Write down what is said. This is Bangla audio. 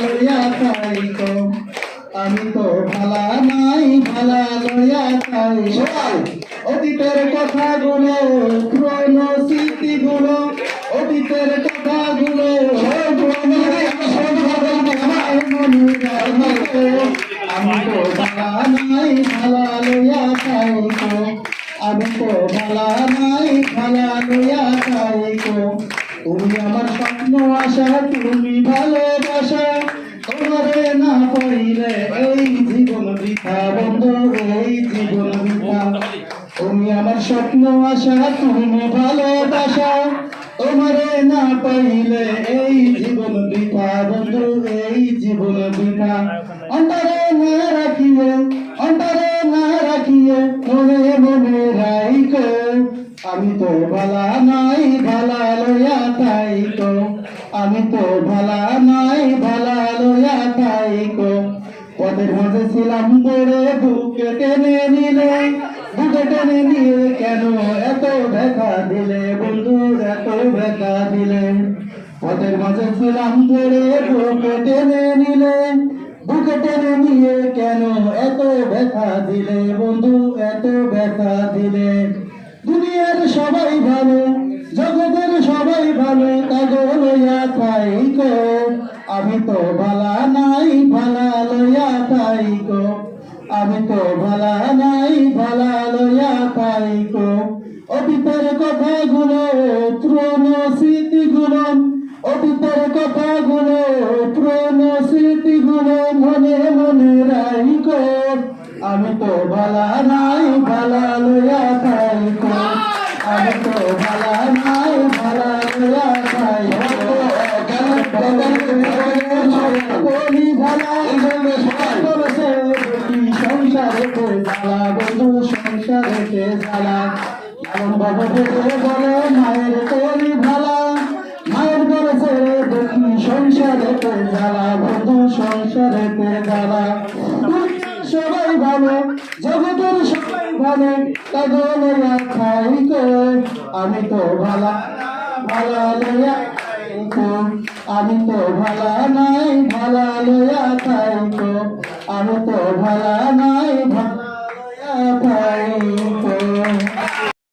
লইয়া খাইকো আমি তো ভালা নাই ভালা লইয়া খাই অতীতের কথাগুলো পুরনো স্মৃতিগুলো অতীতের কথাগুলো আমি তো ভালা নাই ভালা লইয়া খাইকো আমি তো ভালা নাই ভালা লইয়া খাইকো তুমি আমার স্বপ্ন আশা তুমি ভালোবাসা তোমারে না পাইলে এই জীবন বৃথা বন্ধু এই জীবন বৃথা তুমি আমার স্বপ্ন আশা তুমি ভালোবাসা তোমারে না পাইলে এই জীবন বৃথা বন্ধু এই জীবন বৃথা অন্তরে না রাখিয়ে অন্তরে না রাখিয়ে মনে মনে রাইকো আমি তো ভালা নাই ভালা লইয়া খাইকো আমি তো ভালা নাই ভালা লইয়া খাইকো পথের মাঝে ছিলাম পড়ে বুকে টেনে নিলে বুকে টেনে নিয়ে কেন এত ব্যথা দিলে বন্ধু এত ব্যথা দিলে পথের মাঝে ছিলাম পড়ে বুকে টেনে নিলে বুকে টেনে নিয়ে কেন এত ব্যথা দিলে বন্ধু এত ব্যথা দিলে দুনিয়ার সবাই ভালো জগতের সবাই ভালো তাগো লইয়া খাইকো আমি তো ভালা নাই ভালা লইয়া খাইকো আমি তো ভালা নাই ভালা লইয়া খাইকো অতীতের কথাগুলো পুরনো স্মৃতিগুলো অতীতের কথাগুলো পুরনো স্মৃতিগুলো মনে মনে রাইকো আমি তো ভালা নাই ভালা লইয়া খাইকো আমি তো ভালা নাই ভালা লইয়া খাইকো বলি ভালা সংসারেতে জ্বালা বন্ধু সংসারেতে জ্বালা এমন বাবা বলে মায়ের কলি ভালা মায়ের বলেছে দেখি সংসারেতে জ্বালা বন্ধু সংসারেতে জ্বালা সবাই ভালো জগতের সবাই ভালো তাগো লইয়া খাইকো আমি তো ভালা ভালা লইয়া খাইকো আমি তো ভালা নাই ভালা লইয়া খাইকো আমি তো ভালা নাই ভালা লইয়া খাইকো।